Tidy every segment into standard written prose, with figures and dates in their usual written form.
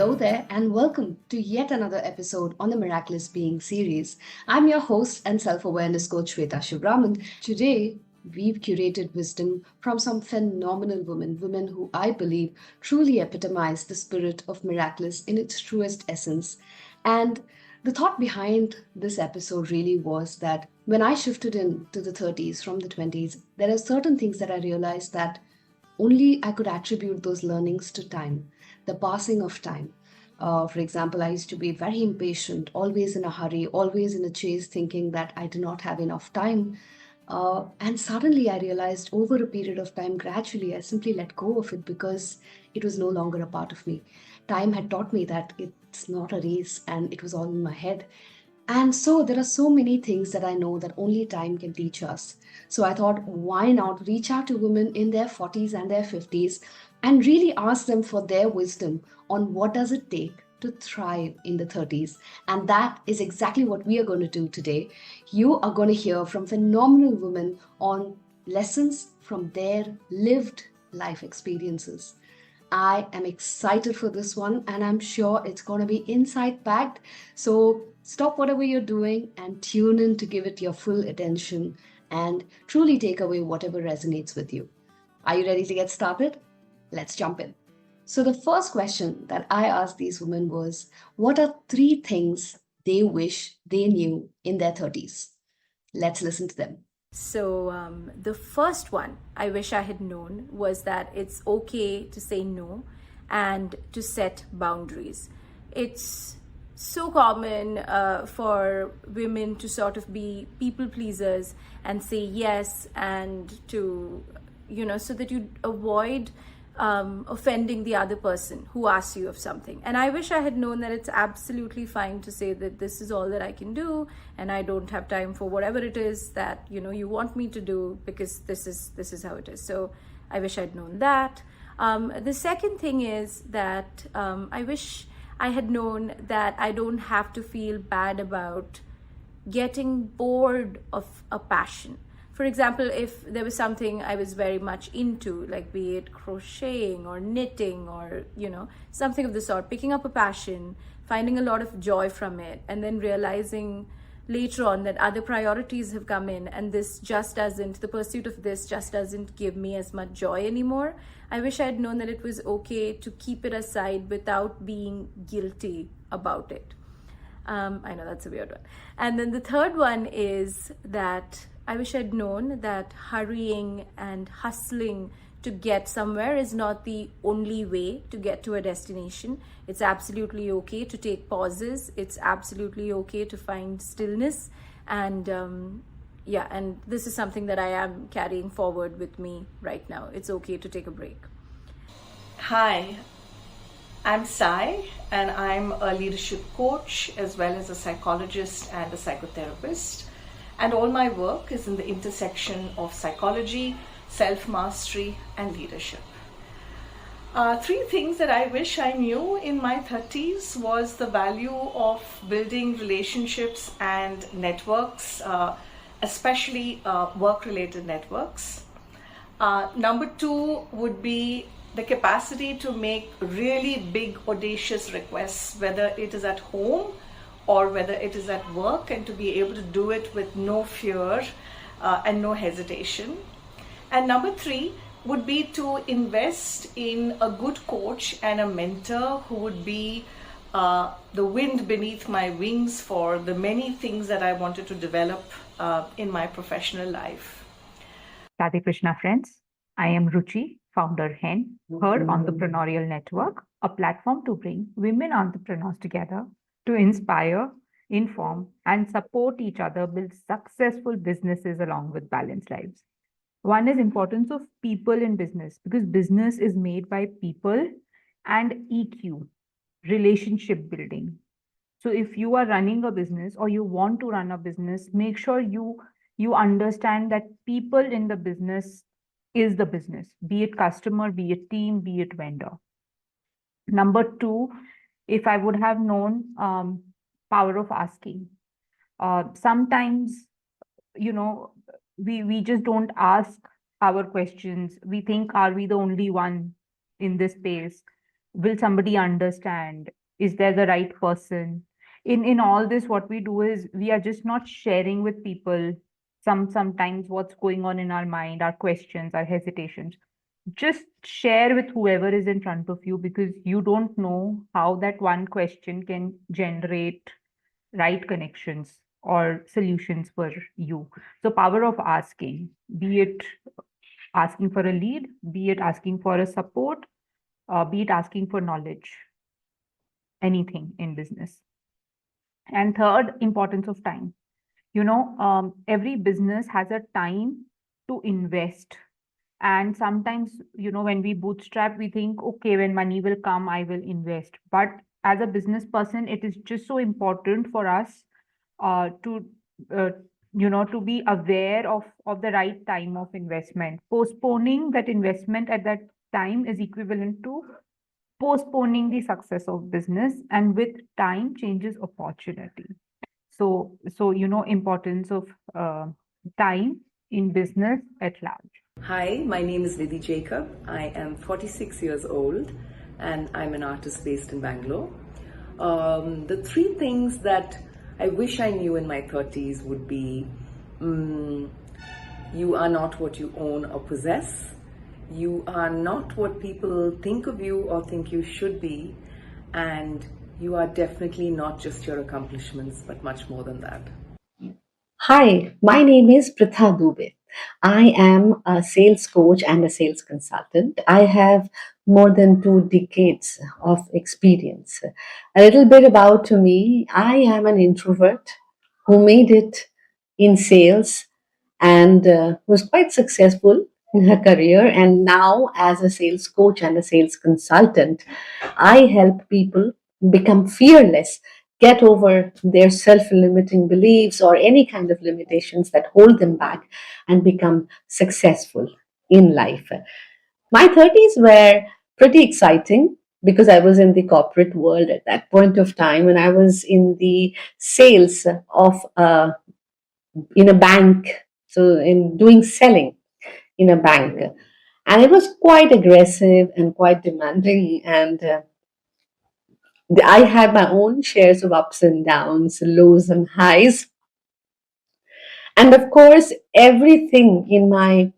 Hello there, and welcome to yet another episode on the Meraklis Being series. I'm your host and self awareness coach, Shweta Shivraman. Today, we've curated wisdom from some phenomenal women who I believe truly epitomize the spirit of Meraklis in its truest essence. And the thought behind this episode really was that when I shifted into the 30s from the 20s, there are certain things that I realized that only I could attribute those learnings to time, the passing of time. For example, I used to be very impatient, always in a hurry, always in a chase, thinking that I did not have enough time. And suddenly I realized over a period of time, gradually, I simply let go of it because it was no longer a part of me. Time had taught me that it's not a race and it was all in my head. And so there are so many things that I know that only time can teach us. So I thought, why not reach out to women in their 40s and their 50s and really ask them for their wisdom on what does it take to thrive in the 30s. And that is exactly what we are going to do today. You are going to hear from phenomenal women on lessons from their lived life experiences. I am excited for this one and I'm sure it's going to be insight packed. So stop whatever you're doing and tune in to give it your full attention and truly take away whatever resonates with you. Are you ready to get started? Let's jump in. So, the first question that I asked these women was, what are three things they wish they knew in their 30s? Let's listen to them. So, the first one I wish I had known was that it's okay to say no and to set boundaries. It's so common for women to sort of be people pleasers and say yes, and to, so that you avoid offending the other person who asks you of something. And I wish I had known that it's absolutely fine to say that this is all that I can do and I don't have time for whatever it is that you want me to do, because this is how it is. So I wish I'd known that. The second thing is that I wish I had known that I don't have to feel bad about getting bored of a passion. For example, if there was something I was very much into, like be it crocheting or knitting or, something of the sort, picking up a passion, finding a lot of joy from it, and then realizing later on that other priorities have come in and the pursuit of this just doesn't give me as much joy anymore. I wish I had known that it was okay to keep it aside without being guilty about it. I know that's a weird one. And then the third one is that I wish I'd known that hurrying and hustling to get somewhere is not the only way to get to a destination. It's absolutely okay to take pauses. It's absolutely okay to find stillness. And and this is something that I am carrying forward with me right now. It's okay to take a break. Hi, I'm Sai, and I'm a leadership coach as well as a psychologist and a psychotherapist. And all my work is in the intersection of psychology, self-mastery, and leadership. Three things that I wish I knew in my 30s was the value of building relationships and networks, especially work-related networks. Number two would be the capacity to make really big, audacious requests, whether it is at home or whether it is at work, and to be able to do it with no fear and no hesitation. And number three would be to invest in a good coach and a mentor who would be the wind beneath my wings for the many things that I wanted to develop in my professional life. Radhe Krishna friends, I am Ruchi, founder HEN, Her Entrepreneurial Network, a platform to bring women entrepreneurs together to inspire, inform, and support each other build successful businesses along with balanced lives. One is importance of people in business, because business is made by people, and EQ, relationship building. So if you are running a business or you want to run a business, make sure you understand that people in the business is the business, be it customer, be it team, be it vendor. Number two, if I would have known power of asking. Sometimes, we just don't ask our questions. We think, are we the only one in this space? Will somebody understand? Is there the right person? In all this, what we do is we are just not sharing with people sometimes what's going on in our mind, our questions, our hesitations. Just share with whoever is in front of you, because you don't know how that one question can generate right connections or solutions for you. So power of asking, be it asking for a lead, be it asking for a support, be it asking for knowledge, anything in business. And third, importance of time. Every business has a time to invest. And sometimes, when we bootstrap, we think, okay, when money will come, I will invest. But as a business person, it is just so important for us to, uh, to be aware of the right time of investment. Postponing that investment at that time is equivalent to postponing the success of business, and with time changes opportunity. So importance of time in business at large. Hi, my name is Vidhi Jacob. I am 46 years old and I'm an artist based in Bangalore. The three things that I wish I knew in my 30s would be you are not what you own or possess, you are not what people think of you or think you should be, and you are definitely not just your accomplishments but much more than that. Hi, my name is Pritha Dubey. I am a sales coach and a sales consultant. I have more than 2 decades of experience. A little bit about me, I am an introvert who made it in sales and was quite successful in her career. And now, as a sales coach and a sales consultant, I help people become fearless, get over their self limiting beliefs or any kind of limitations that hold them back, and become successful in life. My 30s were pretty exciting because I was in the corporate world at that point of time, and I was in the sales of in a bank, so in doing selling in a bank, and it was quite aggressive and quite demanding, and I had my own shares of ups and downs, lows and highs. And of course, everything in my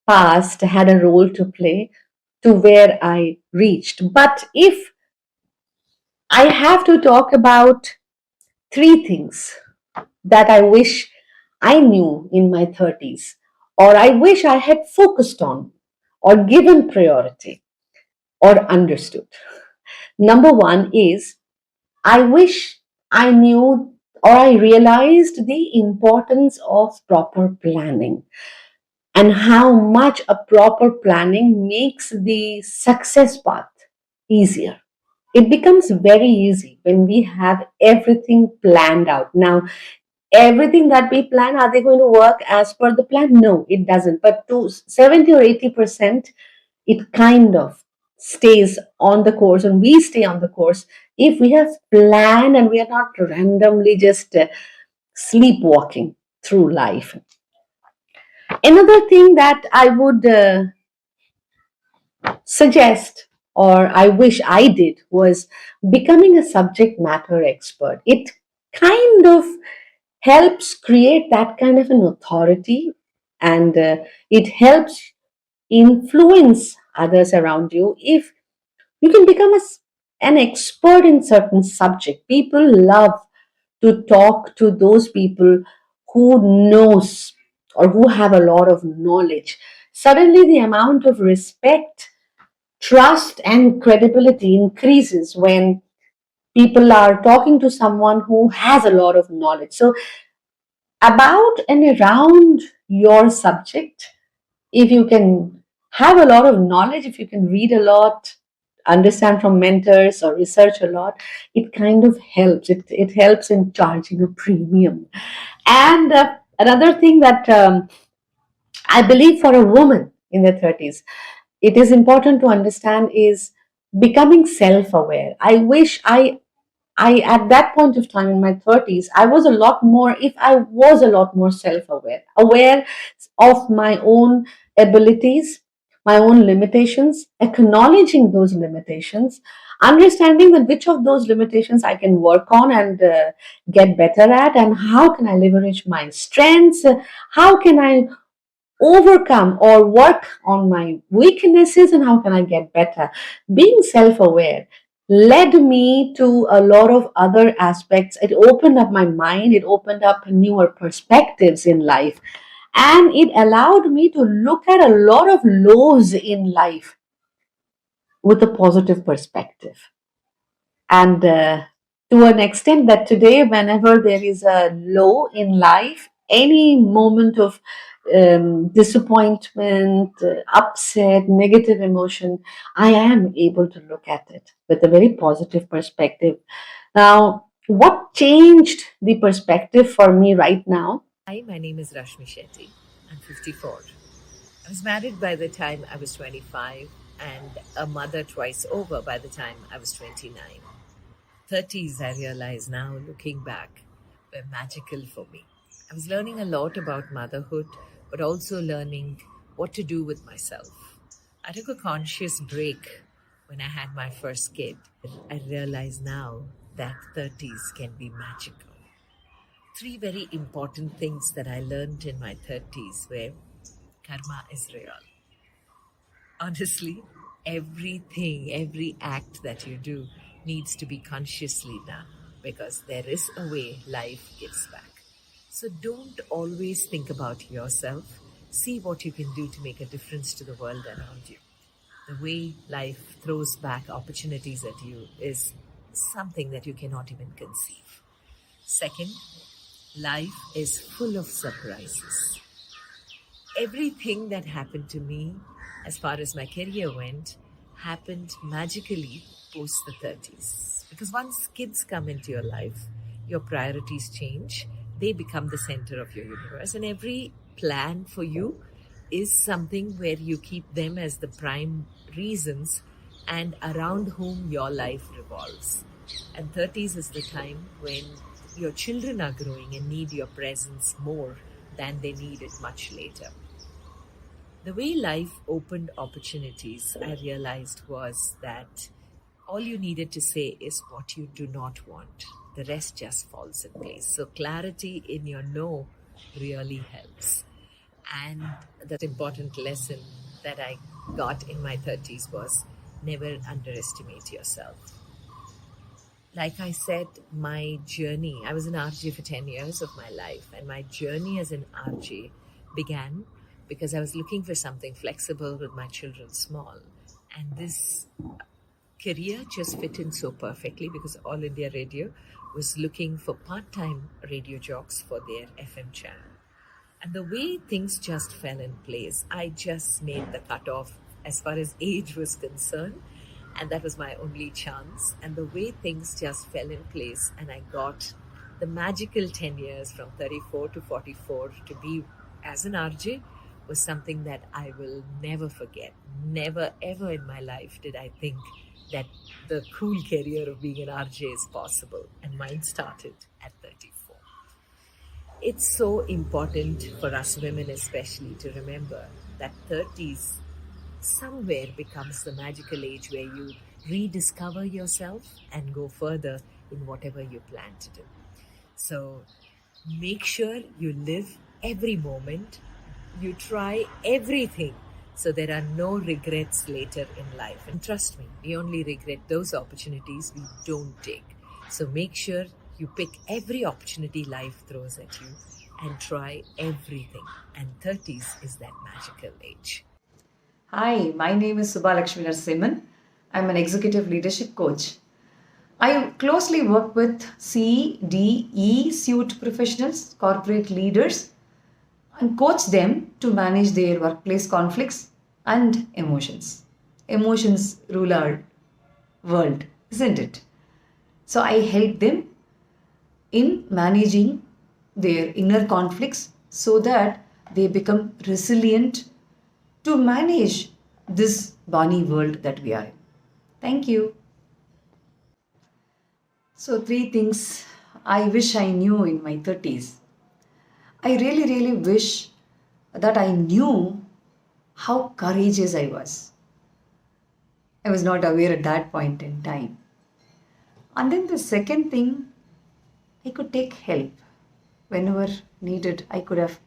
past had a role to play to where I reached. But if I have to talk about three things that I wish I knew in my 30s, or I wish I had focused on, or given priority, or understood. Number one is I wish I knew or I realized the importance of proper planning and how much a proper planning makes the success path easier. It becomes very easy when we have everything planned out. Now, everything that we plan, are they going to work as per the plan? No, it doesn't. But to 70 or 80%, it kind of stays on the course, and we stay on the course if we have planned and we are not randomly just sleepwalking through life. Another thing that I would suggest, or I wish I did, was becoming a subject matter expert. It kind of helps create that kind of an authority, and it helps influence others around you. If you can become an expert in certain subject, people love to talk to those people who knows or who have a lot of knowledge. Suddenly the amount of respect, trust and credibility increases when people are talking to someone who has a lot of knowledge. So about and around your subject, if you can have a lot of knowledge, if you can read a lot, understand from mentors or research a lot, it kind of helps. It helps in charging a premium. And another thing that I believe for a woman in their 30s, it is important to understand is becoming self aware. I at that point of time in my 30s, I was a lot more, if I was a lot more self aware, aware of my own abilities, my own limitations, acknowledging those limitations, understanding that which of those limitations I can work on and get better at, and how can I leverage my strengths, how can I overcome or work on my weaknesses, and how can I get better. Being self aware led me to a lot of other aspects. It opened up my mind, it opened up newer perspectives in life, and it allowed me to look at a lot of lows in life with a positive perspective. And to an extent that today, whenever there is a low in life, any moment of disappointment, upset, negative emotion, I am able to look at it with a very positive perspective. Now, what changed the perspective for me right now? Hi, my name is Rashmi Shetty. I'm 54. I was married by the time I was 25 and a mother twice over by the time I was 29. 30s, I realize now, looking back, were magical for me. I was learning a lot about motherhood, but also learning what to do with myself. I took a conscious break when I had my first kid. I realize now that 30s can be magical. Three very important things that I learned in my 30s were karma is real. Honestly, everything, every act that you do needs to be consciously done because there is a way life gives back. So don't always think about yourself. See what you can do to make a difference to the world around you. The way life throws back opportunities at you is something that you cannot even conceive. Second, life is full of surprises. Everything that happened to me, as far as my career went, happened magically post the 30s. Because once kids come into your life, your priorities change, they become the center of your universe, and every plan for you is something where you keep them as the prime reasons and around whom your life revolves. And 30s is the time when your children are growing and need your presence more than they need it much later. The way life opened opportunities, I realized was that all you needed to say is what you do not want. The rest just falls in place. So, clarity in your no really helps. And the important lesson that I got in my 30s was never underestimate yourself. Like I said, my journey, I was an RJ for 10 years of my life, and my journey as an RJ began because I was looking for something flexible with my children small. And this career just fit in so perfectly because All India Radio was looking for part time radio jocks for their FM channel. And the way things just fell in place, I just made the cutoff as far as age was concerned. And that was my only chance. And the way things just fell in place, and I got the magical 10 years from 34 to 44 to be as an RJ was something that I will never forget. Never ever in my life did I think that the cool career of being an RJ is possible. And mine started at 34. It's so important for us women, especially, to remember that 30s somewhere becomes the magical age where you rediscover yourself and go further in whatever you plan to do. So make sure you live every moment, you try everything so there are no regrets later in life. And trust me, we only regret those opportunities we don't take. So make sure you pick every opportunity life throws at you and try everything. And 30s is that magical age. Hi, my name is Subhalakshmi Narasimhan. I'm an executive leadership coach. I closely work with C, D, E suite professionals, corporate leaders, and coach them to manage their workplace conflicts and emotions. Emotions rule our world, isn't it? So I help them in managing their inner conflicts so that they become resilient to manage this bonny world that we are in. Thank you. So, three things I wish I knew in my 30s. I really wish that I knew how courageous I was. I was not aware at that point in time. And then the second thing, I could take help. Whenever needed, I could have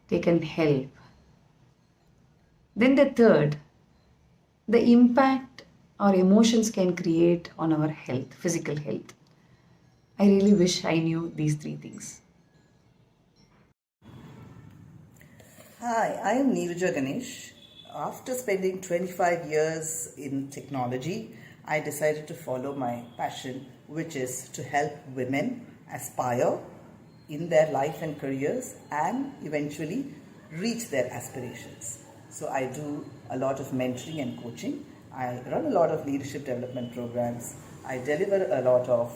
taken help. Then the third, the impact our emotions can create on our health, physical health. I really wish I knew these three things. Hi, I am Neeraja Ganesh. After spending 25 years in technology, I decided to follow my passion, which is to help women aspire in their life and careers and eventually reach their aspirations. So I do a lot of mentoring and coaching. I run a lot of leadership development programs. I deliver a lot of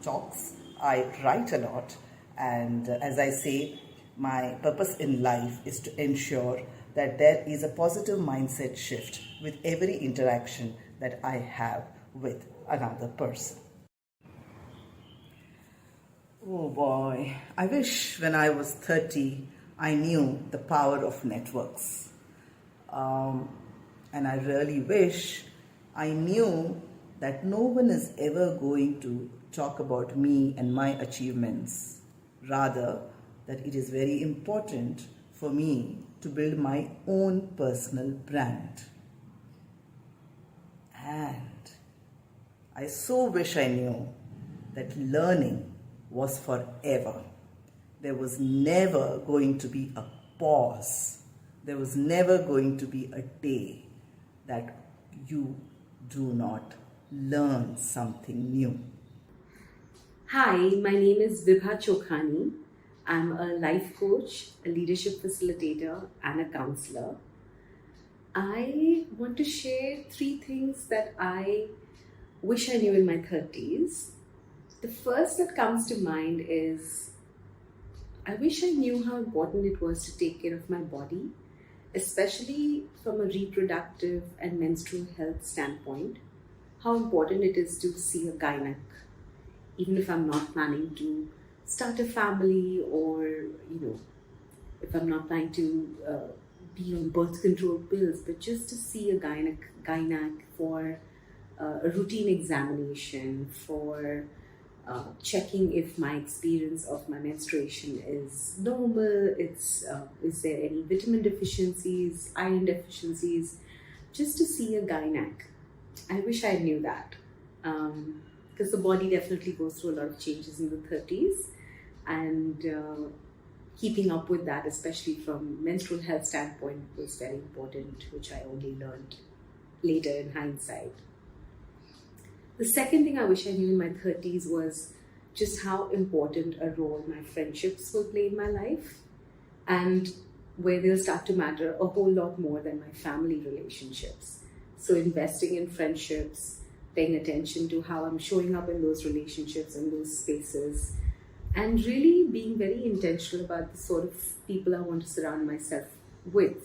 talks. I write a lot. And as I say, my purpose in life is to ensure that there is a positive mindset shift with every interaction that I have with another person. Oh boy, I wish when I was 30 I knew the power of networks. And I really wish I knew that no one is ever going to talk about me and my achievements. Rather, that it is very important for me to build my own personal brand. And I so wish I knew that learning was forever. There was never going to be a pause. There was never going to be a day that you do not learn something new. Hi, my name is Vibha Chokhani. I'm a life coach, a leadership facilitator, and a counselor. I want to share 3 things that I wish I knew in my 30s. The first that comes to mind is I wish I knew how important it was to take care of my body, especially from a reproductive and menstrual health standpoint. How important it is to see a gynec, even if I'm not planning to start a family, or if I'm not planning to be on birth control pills, but just to see a gynec for a routine examination, for checking if my experience of my menstruation is normal, is there any vitamin deficiencies, iron deficiencies, just to see a gynec. I wish I knew that, because the body definitely goes through a lot of changes in the 30s, and keeping up with that, especially from menstrual health standpoint, was very important, which I only learned later in hindsight. The second thing I wish I knew in my 30s was just how important a role my friendships will play in my life, and where they'll start to matter a whole lot more than my family relationships. So investing in friendships, paying attention to how I'm showing up in those relationships and those spaces, and really being very intentional about the sort of people I want to surround myself with.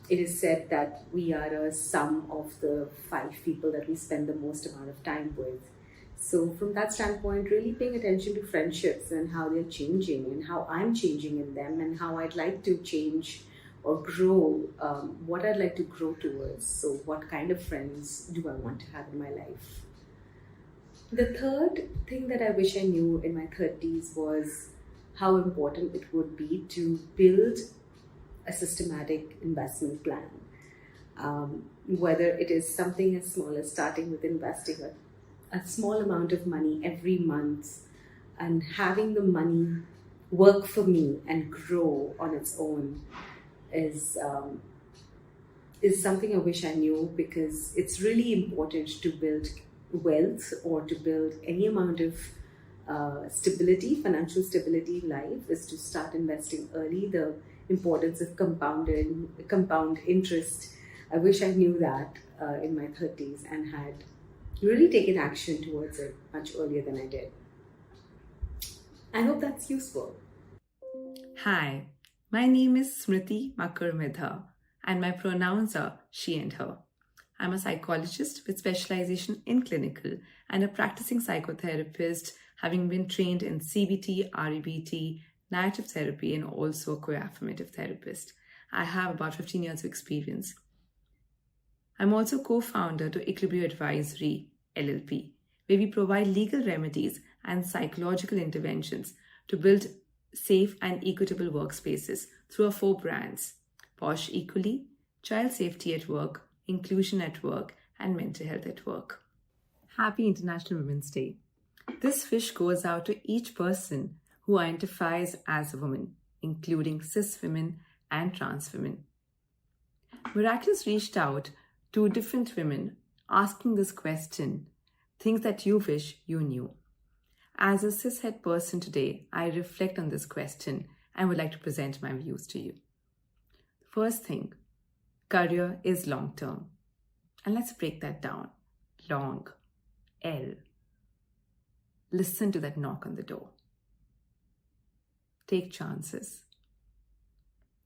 It is said that we are a sum of the 5 people that we spend the most amount of time with. So from that standpoint, really paying attention to friendships and how they're changing and how I'm changing in them and how I'd like to change or grow, what I'd like to grow towards. So what kind of friends do I want to have in my life? The third thing that I wish I knew in my 30s was how important it would be to build a systematic investment plan. Whether it is something as small as starting with investing a small amount of money every month and having the money work for me and grow on its own is something I wish I knew, because it's really important to build wealth or to build any amount of stability, financial stability in life, is to start investing early. The importance of compound interest. I wish I knew that in my 30s and had really taken action towards it much earlier than I did. I hope that's useful. Hi, my name is Smriti Makur and my pronouns are she and her. I'm a psychologist with specialization in clinical and a practicing psychotherapist, having been trained in CBT, REBT, narrative therapy, and also a co-affirmative therapist. I have about 15 years of experience. I'm also co-founder to Equilibrium Advisory, LLP, where we provide legal remedies and psychological interventions to build safe and equitable workspaces through our 4 brands: Posh Equally, Child Safety at Work, Inclusion at Work, and Mental Health at Work. Happy International Women's Day. This wish goes out to each person who identifies as a woman, including cis women and trans women. Meraklis reached out to different women asking this question, things that you wish you knew. As a cishet person today, I reflect on this question and would like to present my views to you. First thing, career is long term. And let's break that down. Long. L. Listen to that knock on the door. Take chances.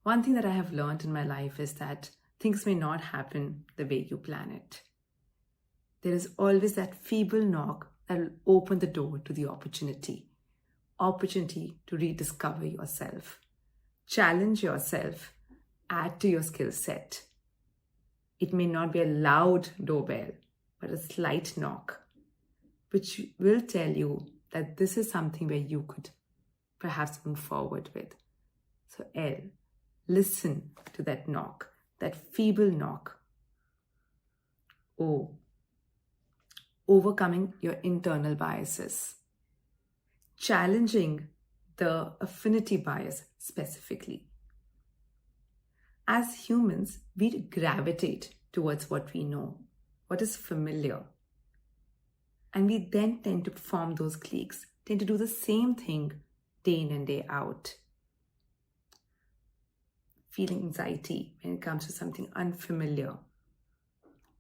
One thing that I have learned in my life is that things may not happen the way you plan it. There is always that feeble knock that will open the door to the opportunity. Opportunity to rediscover yourself. Challenge yourself. Add to your skill set. It may not be a loud doorbell, but a slight knock, which will tell you that this is something where you could perhaps move forward with. So L, listen to that knock, that feeble knock. O, overcoming your internal biases. Challenging the affinity bias specifically. As humans, we gravitate towards what we know, what is familiar. And we then tend to form those cliques, tend to do the same thing day in and day out. Feeling anxiety when it comes to something unfamiliar,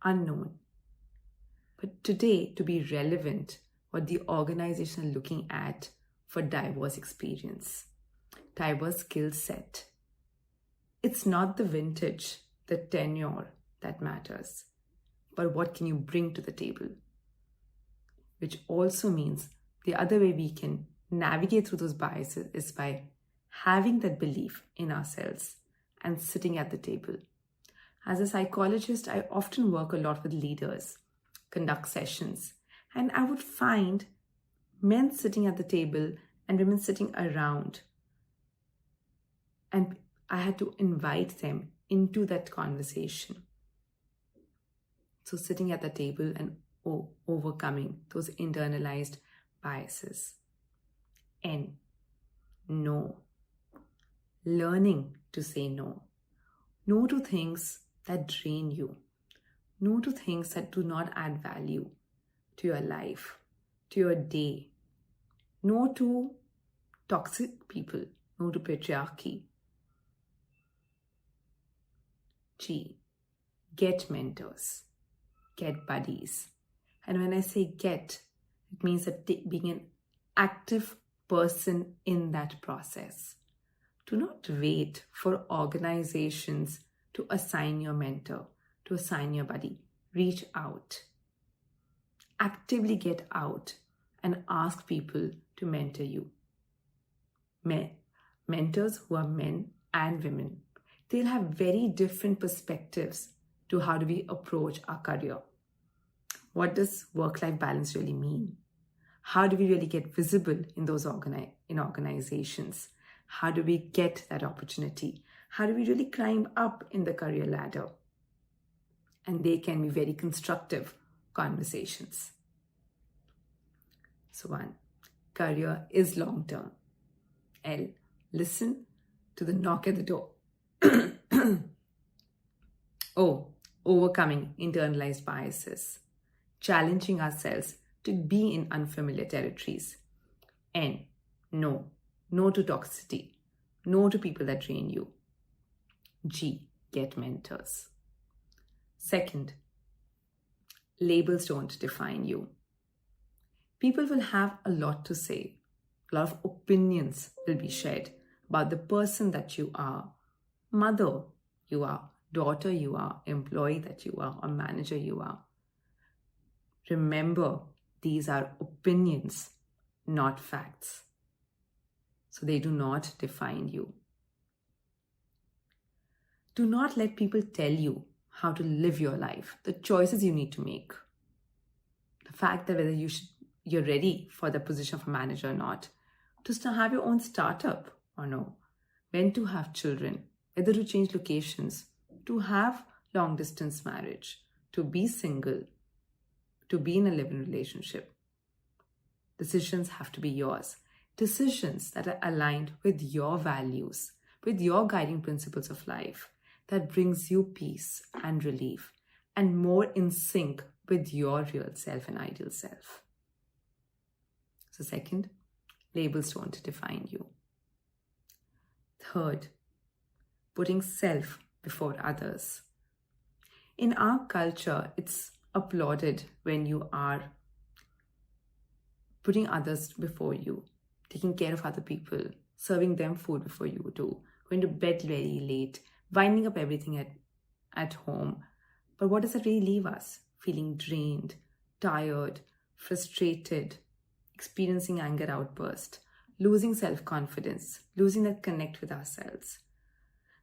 unknown. But today, to be relevant, what the organization is looking at for diverse experience, diverse skill set. It's not the vintage, the tenure that matters, but what can you bring to the table? Which also means the other way we can navigate through those biases is by having that belief in ourselves and sitting at the table. As a psychologist, I often work a lot with leaders, conduct sessions, and I would find men sitting at the table and women sitting around. And I had to invite them into that conversation. So sitting at the table and overcoming those internalized biases. N, no. Learning to say no. No to things that drain you. No to things that do not add value to your life, to your day. No to toxic people. No to patriarchy. G, get mentors, get buddies. And when I say get, it means that being an active person in that process. Do not wait for organizations to assign your mentor, to assign your buddy. Reach out. Actively get out and ask people to mentor you. Mentors who are men and women. They'll have very different perspectives to how do we approach our career. What does work-life balance really mean? How do we really get visible in those organizations? How do we get that opportunity? How do we really climb up in the career ladder? And they can be very constructive conversations. So 1, career is long-term. L, listen to the knock at the door. O, overcoming internalized biases. Challenging ourselves to be in unfamiliar territories. N, no. No to toxicity. No to people that drain you. G, get mentors. Second, labels don't define you. People will have a lot to say. A lot of opinions will be shared about the person that you are. Mother you are, daughter you are, employee that you are, or manager you are. Remember, these are opinions, not facts. So they do not define you. Do not let people tell you how to live your life, the choices you need to make, the fact that whether you're ready for the position of a manager or not, to have your own startup or no, when to have children, whether to change locations, to have long distance marriage, to be single, to be in a live-in relationship. Decisions have to be yours. Decisions that are aligned with your values, with your guiding principles of life, that brings you peace and relief, and more in sync with your real self and ideal self. So second, labels don't define you. Third, putting self before others. In our culture, it's applauded when you are putting others before you, taking care of other people, serving them food before you do, going to bed very late, winding up everything at home. But what does that really leave us? Feeling drained, tired, frustrated, experiencing anger outburst, losing self-confidence, losing that connect with ourselves.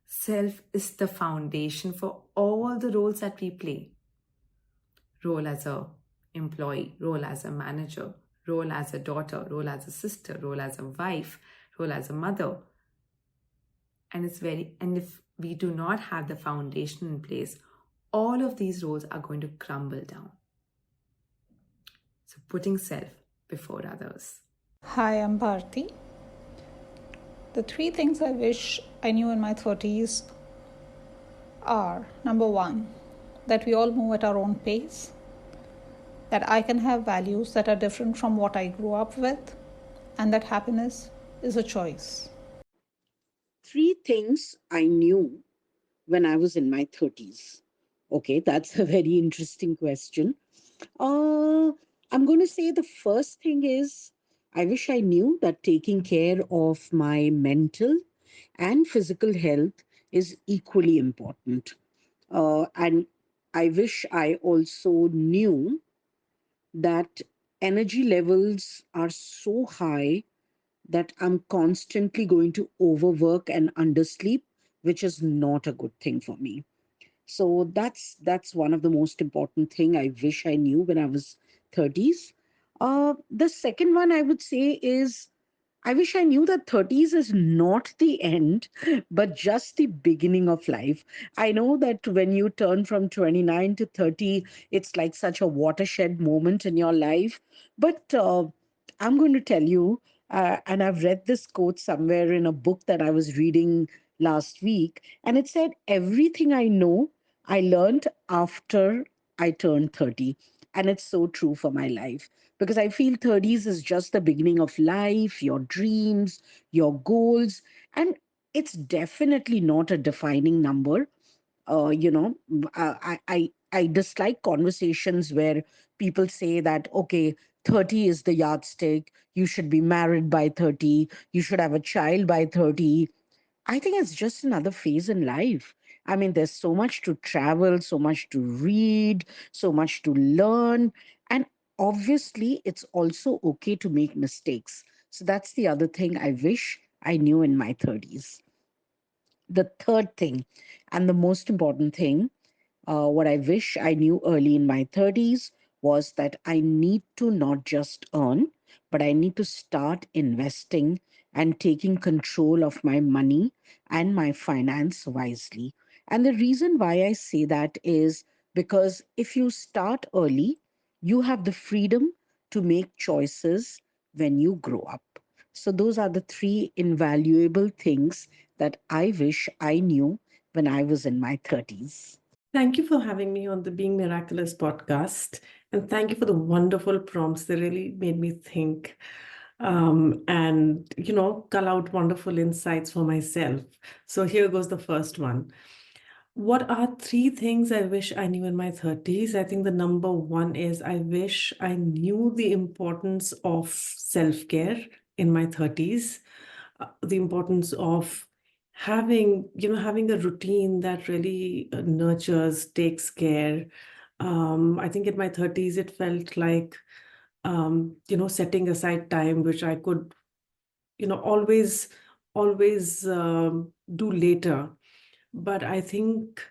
Self is the foundation for all the roles that we play. Role as a employee, role as a manager, role as a daughter, role as a sister, role as a wife, role as a mother. And if we do not have the foundation in place, all of these roles are going to crumble down. So putting self before others. Hi, I'm Bharti. The three things I wish I knew in my 30s are number one, that we all move at our own pace, that I can have values that are different from what I grew up with, and that happiness is a choice. Three things I knew when I was in my 30s. Okay, that's a very interesting question. Uh, I'm going to say the first thing is I wish I knew that taking care of my mental and physical health is equally important. And I wish I also knew that energy levels are so high that I'm constantly going to overwork and undersleep, which is not a good thing for me. So that's one of the most important thing I wish I knew when I was 30s. The second one I would say is I wish I knew that 30s is not the end, but just the beginning of life. I know that when you turn from 29 to 30, it's like such a watershed moment in your life. But I'm going to tell you, and I've read this quote somewhere in a book that I was reading last week, and it said, everything I know, I learned after I turned 30. And it's so true for my life because I feel 30s is just the beginning of life, your dreams, your goals, and it's definitely not a defining number. I dislike conversations where people say that, okay, 30 is the yardstick, you should be married by 30, you should have a child by 30. I think it's just another phase in life. I mean, there's so much to travel, so much to read, so much to learn. And obviously, it's also okay to make mistakes. So that's the other thing I wish I knew in my 30s. The third thing, and the most important thing, what I wish I knew early in my 30s was that I need to not just earn, but I need to start investing and taking control of my money and my finance wisely. And the reason why I say that is because if you start early, you have the freedom to make choices when you grow up. So, those are the three invaluable things that I wish I knew when I was in my 30s. Thank you for having me on the Being Miraculous podcast. And thank you for the wonderful prompts. They really made me think and, cull out wonderful insights for myself. So here goes the first one. What are three things I wish I knew in my 30s? I think the number one is I wish I knew the importance of self-care in my 30s, the importance of having a routine that really nurtures, takes care. I think in my 30s, it felt like, setting aside time, which I could, always do later. But I think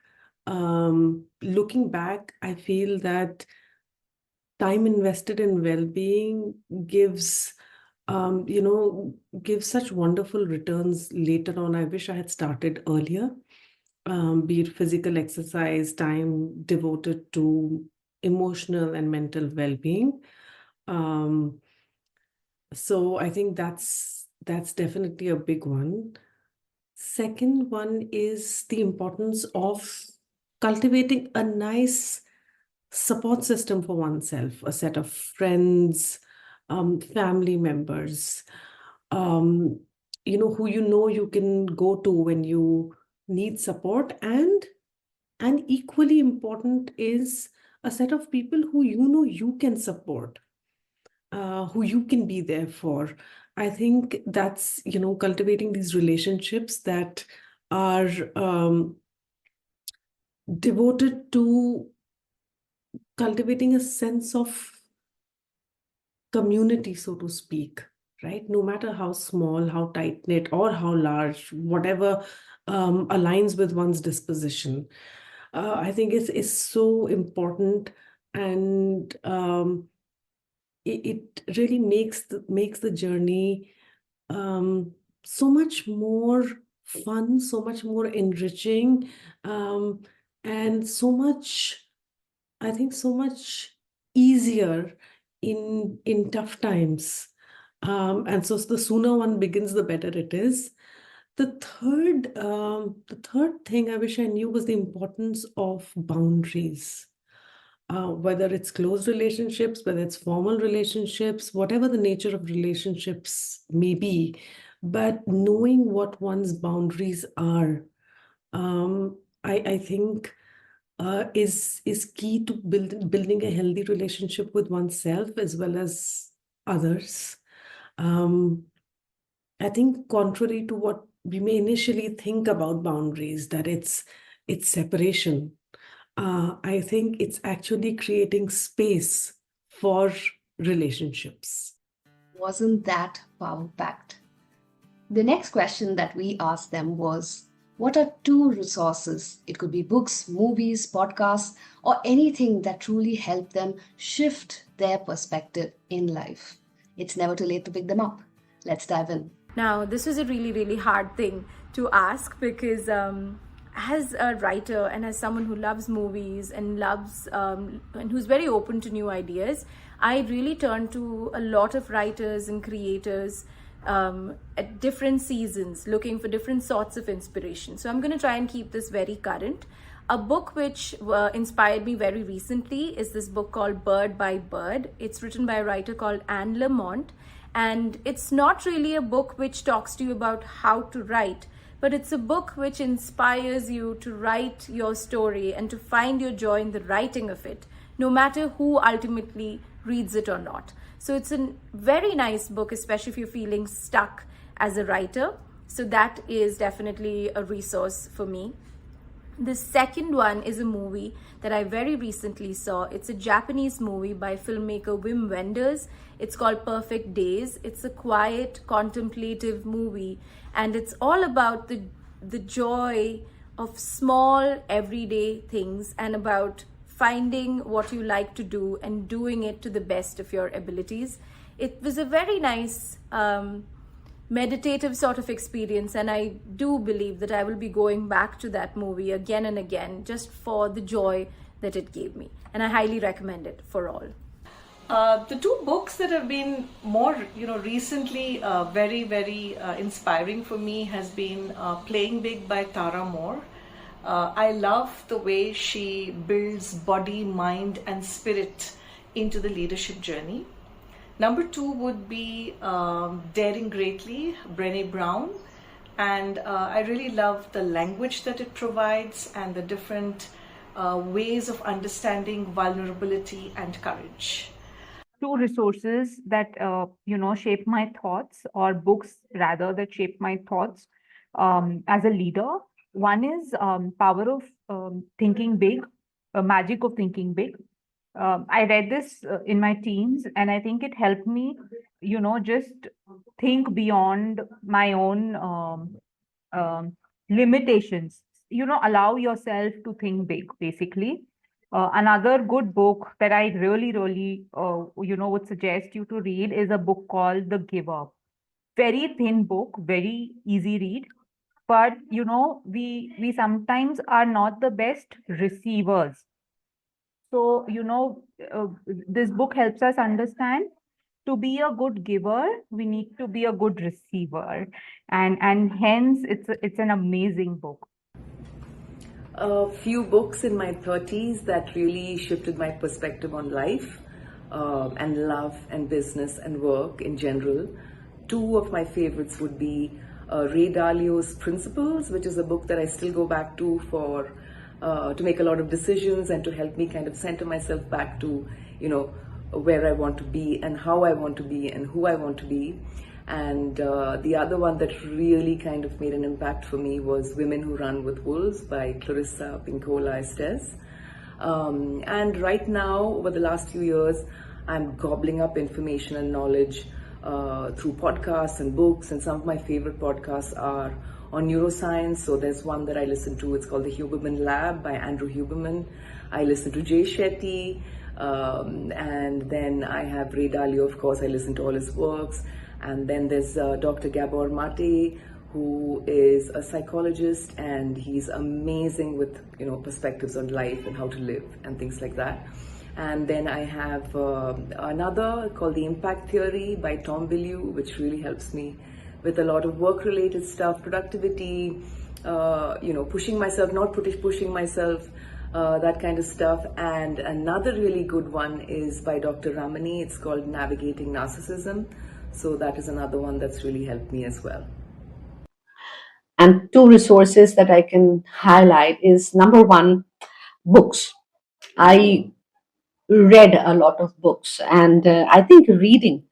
looking back, I feel that time invested in well-being gives gives such wonderful returns later on. I wish I had started earlier, be it physical exercise, time devoted to emotional and mental well-being. Um, so I think that's definitely a big one. Second one is the importance of cultivating a nice support system for oneself, a set of friends, family members, um, who you can go to when you need support, and equally important is a set of people who you can support, who you can be there for. I think that's, cultivating these relationships that are devoted to cultivating a sense of community, so to speak, right? No matter how small, how tight knit, or how large, whatever aligns with one's disposition. I think is so important, and it really makes the journey so much more fun, so much more enriching, um, and I think so much easier in tough times. And so the sooner one begins, the better it is. The third thing I wish I knew was the importance of boundaries. Whether it's close relationships, whether it's formal relationships, whatever the nature of relationships may be, but knowing what one's boundaries are, I think is key to building a healthy relationship with oneself as well as others. Um, I think contrary to what we may initially think about boundaries, that it's separation. I think it's actually creating space for relationships. Wasn't that power packed? The next question that we asked them was, what are two resources? It could be books, movies, podcasts, or anything that truly help them shift their perspective in life. It's never too late to pick them up. Let's dive in. Now, this was a really, really hard thing to ask because as a writer and as someone who loves movies and loves and who's very open to new ideas, I really turn to a lot of writers and creators at different seasons, looking for different sorts of inspiration. So I'm going to try and keep this very current. A book which inspired me very recently is this book called Bird by Bird. It's written by a writer called Anne Lamont. And it's not really a book which talks to you about how to write, but it's a book which inspires you to write your story and to find your joy in the writing of it, no matter who ultimately reads it or not. So it's a very nice book, especially if you're feeling stuck as a writer. So that is definitely a resource for me. The second one is a movie that I very recently saw. It's a Japanese movie by filmmaker Wim Wenders. It's called Perfect Days. It's a quiet, contemplative movie, and it's all about the joy of small, everyday things and about finding what you like to do and doing it to the best of your abilities. It was a very nice meditative sort of experience, and I do believe that I will be going back to that movie again and again just for the joy that it gave me, and I highly recommend it for all. The two books that have been more, recently very inspiring for me has been Playing Big by Tara Moore. I love the way she builds body, mind, and spirit into the leadership journey. Number two would be Daring Greatly, Brené Brown. And I really love the language that it provides and the different ways of understanding vulnerability and courage. Two resources that shape my thoughts, or books rather that shape my thoughts as a leader. One is Power of Thinking Big, Magic of Thinking Big. I read this in my teens, and I think it helped me, just think beyond my own limitations, allow yourself to think big, basically. Another good book that I really, really, would suggest you to read is a book called The Giver. Very thin book, very easy read. But, we sometimes are not the best receivers. So, this book helps us understand to be a good giver, we need to be a good receiver. And hence it's an amazing book. A few books in my 30s that really shifted my perspective on life and love and business and work in general. Two of my favorites would be Ray Dalio's Principles, which is a book that I still go back to for to make a lot of decisions and to help me kind of center myself back to, where I want to be and how I want to be and who I want to be. And the other one that really kind of made an impact for me was Women Who Run with Wolves by Clarissa Pinkola Estes. And right now, over the last few years, I'm gobbling up information and knowledge through podcasts and books. And some of my favorite podcasts are on neuroscience. So there's one that I listen to. It's called The Huberman Lab by Andrew Huberman. I listen to Jay Shetty. And then I have Ray Dalio, of course. I listen to all his works. And then there's Dr. Gabor Mate, who is a psychologist, and he's amazing with perspectives on life and how to live and things like that. And then I have another called The Impact Theory by Tom Bilyeu, which really helps me with a lot of work-related stuff, productivity, pushing myself, not pushing myself, that kind of stuff. And another really good one is by Dr. Ramani. It's called Navigating Narcissism. So that is another one that's really helped me as well. And two resources that I can highlight is number one, books. I read a lot of books, and I think reading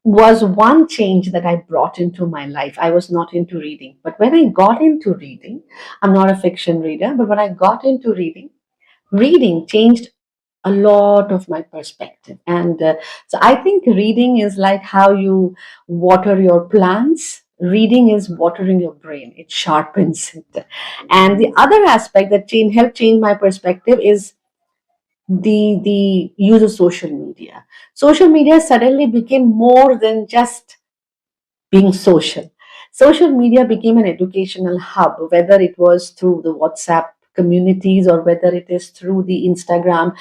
was one change that I brought into my life. I was not into reading, but when I got into reading, I'm not a fiction reader, but when I got into reading changed a lot of my perspective. And so I think reading is like how you water your plants. Reading is watering your brain, it sharpens it. And the other aspect that helped change my perspective is the use of social media. Social media suddenly became more than just being social. Social media became an educational hub, whether it was through the WhatsApp communities or whether it is through the Instagram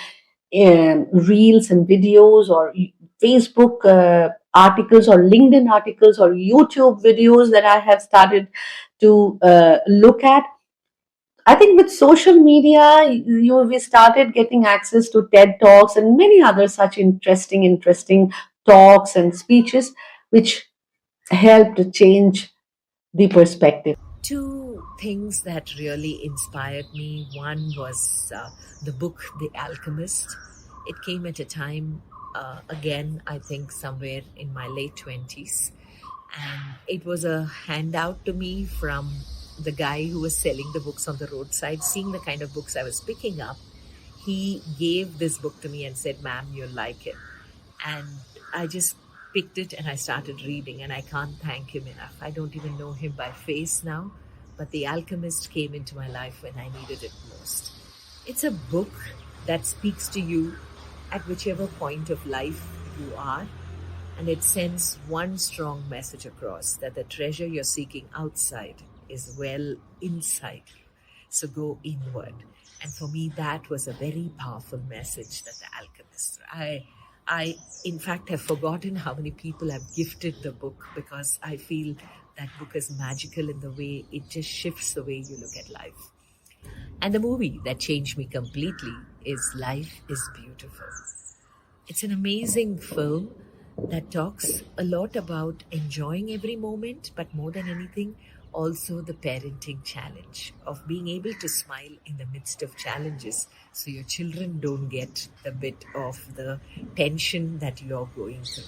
reels and videos, or Facebook articles, or LinkedIn articles, or YouTube videos that I have started to look at. I think with social media, we started getting access to TED Talks and many other such interesting talks and speeches, which helped change the perspective. Two things that really inspired me. One was the book The Alchemist. It came at a time, again, I think somewhere in my late 20s. And it was a handout to me from the guy who was selling the books on the roadside. Seeing the kind of books I was picking up, he gave this book to me and said, "Ma'am, you'll like it." And I just picked it and I started reading, and I can't thank him enough. I don't even know him by face now, but The Alchemist came into my life when I needed it most. It's a book that speaks to you at whichever point of life you are, and it sends one strong message across, that the treasure you're seeking outside is well inside you. So go inward. And for me, that was a very powerful message, that The Alchemist. I, in fact, have forgotten how many people have gifted the book, because I feel that book is magical in the way it just shifts the way you look at life. And the movie that changed me completely is Life is Beautiful. It's an amazing film that talks a lot about enjoying every moment, but more than anything, also the parenting challenge of being able to smile in the midst of challenges, so your children don't get a bit of the tension that you're going through.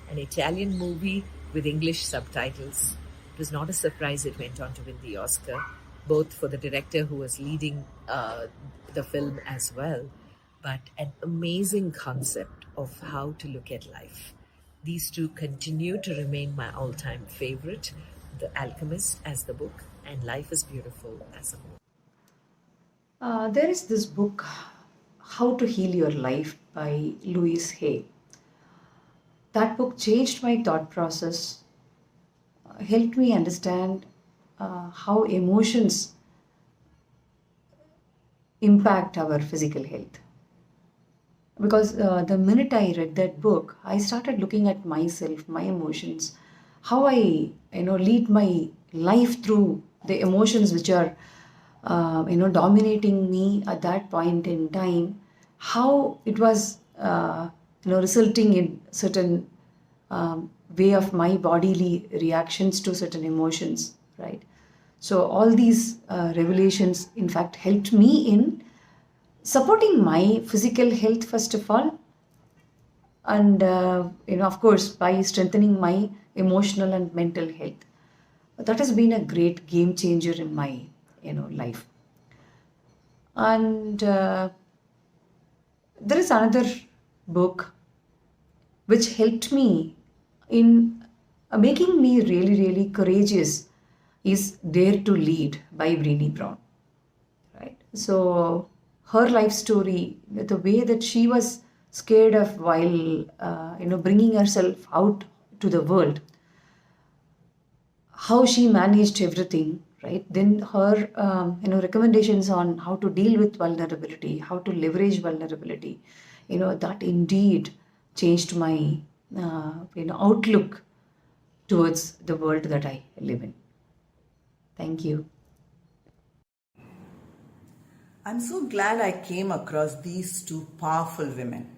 An Italian movie with English subtitles. It was not a surprise it went on to win the Oscar, both for the director who was leading the film as well, but an amazing concept of how to look at life. These two continue to remain my all-time favorite, The Alchemist as the book and life is beautiful as a whole. There is this book, How to Heal Your Life by Louise Hay. That book changed my thought process, helped me understand how emotions impact our physical health. Because the minute I read that book, I started looking at myself, my emotions, how I lead my life through the emotions which are dominating me at that point in time, how it was resulting in certain way of my bodily reactions to certain emotions, right? So all these revelations in fact helped me in supporting my physical health first of all, and of course by strengthening my emotional and mental health. That has been a great game changer in my life. And there is another book which helped me in making me really, really courageous, is Dare to Lead by Brené Brown. Right? So her life story, the way that she was scared of while bringing herself out to the world, how she managed everything, right? Then her recommendations on how to deal with vulnerability, how to leverage vulnerability, that indeed changed my outlook towards the world that I live in. Thank you. I'm so glad I came across these two powerful women,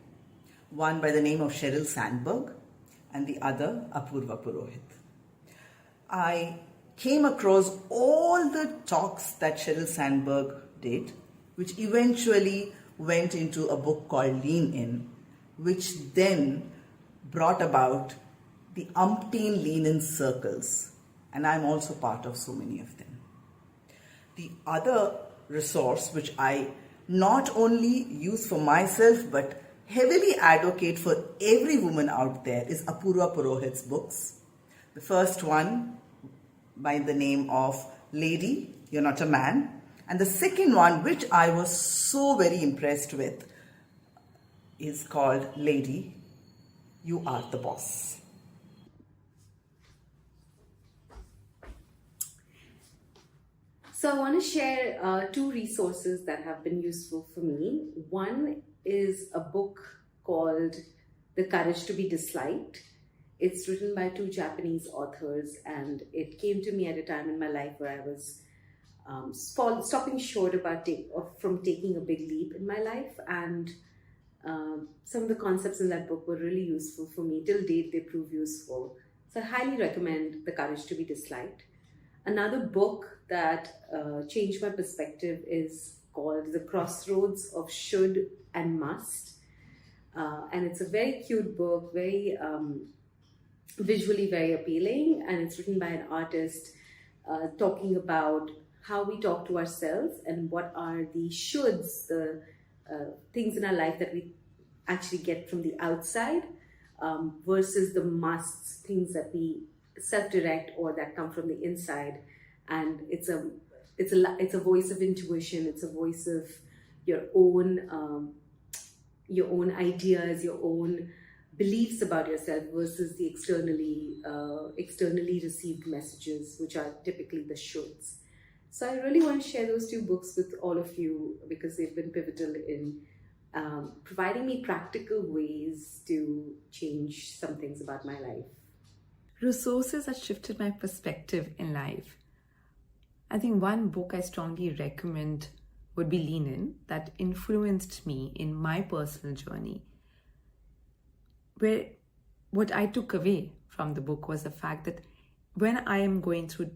one by the name of Sheryl Sandberg and the other Apurva Purohit. I came across all the talks that Sheryl Sandberg did, which eventually went into a book called Lean In, which then brought about the umpteen Lean In circles, and I'm also part of so many of them. The other resource which I not only use for myself but heavily advocate for every woman out there is Apurva Purohit's books. The first one by the name of Lady, You're Not a Man, and the second one, which I was so very impressed with, is called Lady, You Are the Boss. So I want to share two resources that have been useful for me. One is a book called The Courage to Be Disliked. It's written by two Japanese authors, and it came to me at a time in my life where I was stopping short from taking a big leap in my life, and some of the concepts in that book were really useful for me. Till date, they prove useful. So I highly recommend The Courage to Be Disliked. Another book that changed my perspective is called The Crossroads of Should and Must. And it's a very cute book, very visually very appealing, and it's written by an artist talking about how we talk to ourselves and what are the shoulds, the things in our life that we actually get from the outside versus the musts, things that we self-direct or that come from the inside. And it's a voice of intuition. It's a voice of your own ideas, your own beliefs about yourself versus the externally received messages, which are typically the shoulds. So I really want to share those two books with all of you because they've been pivotal in providing me practical ways to change some things about my life. Resources that shifted my perspective in life. I think one book I strongly recommend would be Lean In, that influenced me in my personal journey. Where what I took away from the book was the fact that when I am going through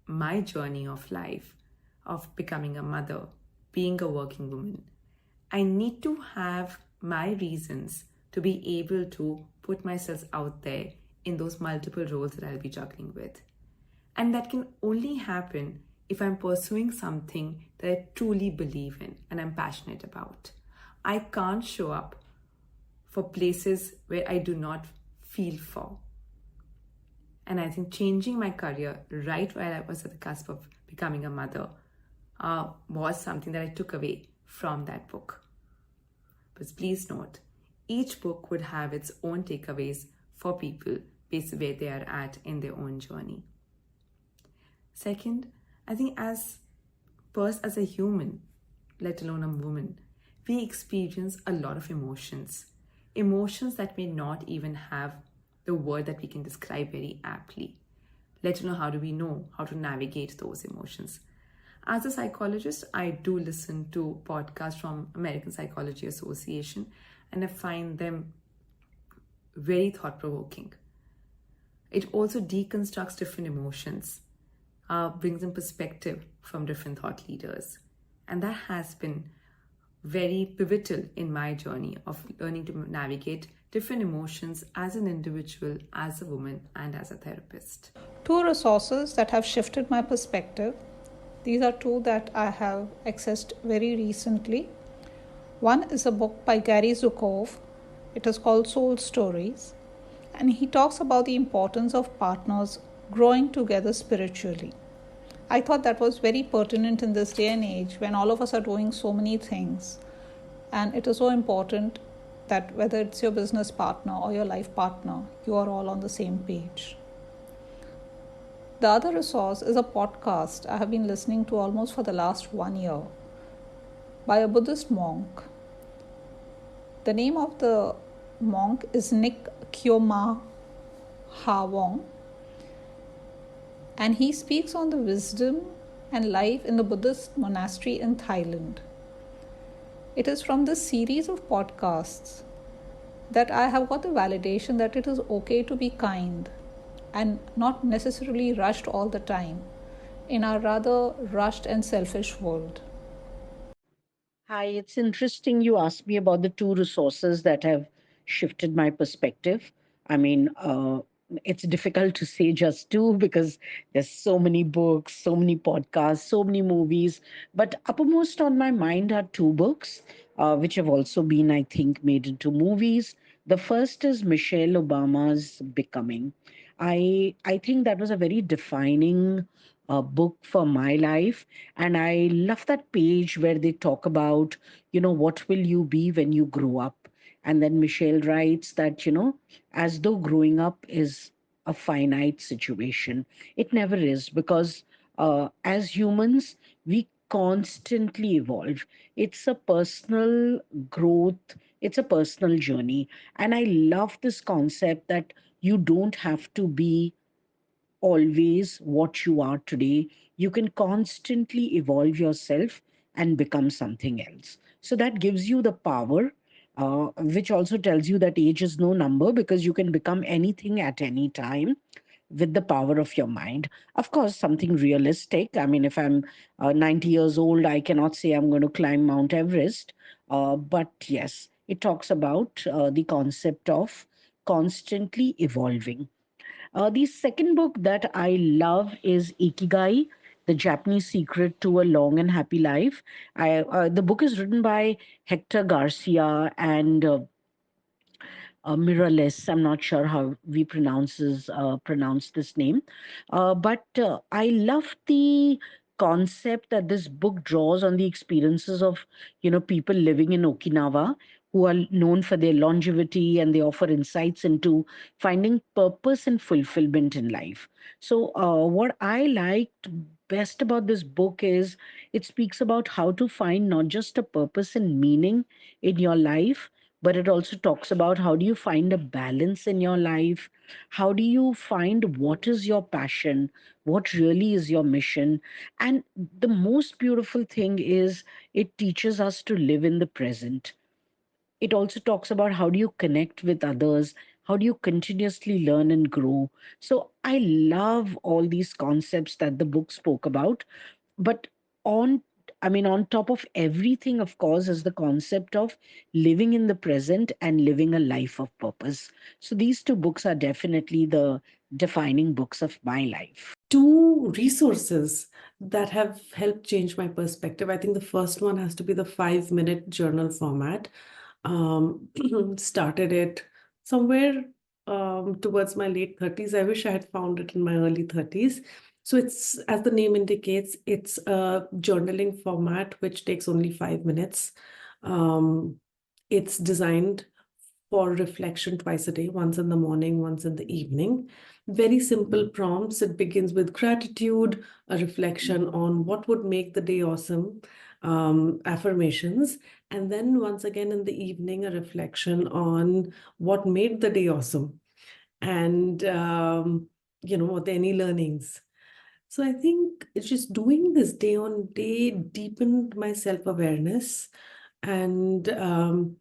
my journey of life, of becoming a mother, being a working woman, I need to have my reasons to be able to put myself out there in those multiple roles that I'll be juggling with. And that can only happen if I'm pursuing something that I truly believe in and I'm passionate about. I can't show up for places where I do not feel for. And I think changing my career right while I was at the cusp of becoming a mother was something that I took away from that book. But please note, each book would have its own takeaways for people based where they are at in their own journey. Second, I think as a human, let alone a woman, we experience a lot of emotions. Emotions that may not even have the word that we can describe very aptly. Let alone how do we know how to navigate those emotions. As a psychologist, I do listen to podcasts from American Psychology Association, and I find them very thought-provoking. It also deconstructs different emotions, brings in perspective from different thought leaders. And that has been very pivotal in my journey of learning to navigate different emotions as an individual, as a woman, and as a therapist. Two resources that have shifted my perspective. These are two that I have accessed very recently. One is a book by Gary Zukov. It is called Soul Stories. And he talks about the importance of partners growing together spiritually. I thought that was very pertinent in this day and age when all of us are doing so many things. And it is so important that whether it's your business partner or your life partner, you are all on the same page. The other resource is a podcast I have been listening to almost for the last 1 year by a Buddhist monk. The name of the monk is Nick Kyoma Hawong, and he speaks on the wisdom and life in the Buddhist monastery in Thailand. It is from this series of podcasts that I have got the validation that it is okay to be kind and not necessarily rushed all the time in our rather rushed and selfish world. Hi, it's interesting you asked me about the two resources that have shifted my perspective. I mean, it's difficult to say just two because there's so many books, so many podcasts, so many movies. But uppermost on my mind are two books, which have also been, I think, made into movies. The first is Michelle Obama's Becoming. I think that was a very defining book for my life, and I love that page where they talk about, what will you be when you grow up? And then Michelle writes that, as though growing up is a finite situation. It never is, because as humans, we constantly evolve. It's a personal growth, it's a personal journey. And I love this concept that you don't have to be always what you are today. You can constantly evolve yourself and become something else. So that gives you the power, which also tells you that age is no number because you can become anything at any time with the power of your mind. Of course, something realistic. I mean, if I'm 90 years old, I cannot say I'm going to climb Mount Everest. But yes, it talks about the concept of constantly evolving. The second book that I love is Ikigai, The Japanese Secret to a Long and Happy Life. The book is written by Hector Garcia and Meraklis. I'm not sure how we pronounce this name, but I love the concept that this book draws on the experiences of people living in Okinawa who are known for their longevity, and they offer insights into finding purpose and fulfillment in life. So, what I liked best about this book is it speaks about how to find not just a purpose and meaning in your life, but it also talks about how do you find a balance in your life? How do you find what is your passion? What really is your mission? And the most beautiful thing is it teaches us to live in the present. It also talks about how do you connect with others? How do you continuously learn and grow? So I love all these concepts that the book spoke about. But on on top of everything, of course, is the concept of living in the present and living a life of purpose. So these two books are definitely the defining books of my life. Two resources that have helped change my perspective. I think the first one has to be the 5-minute journal format. Started it somewhere towards my late 30s. I wish I had found it in my early 30s. So it's, as the name indicates, it's a journaling format which takes only 5 minutes. It's designed for reflection twice a day, once in the morning, once in the evening. Very simple prompts. It begins with gratitude, a reflection on what would make the day awesome, affirmations, and then once again in the evening, a reflection on what made the day awesome, and were there any learnings. So I think it's just doing this day on day deepened my self-awareness, and on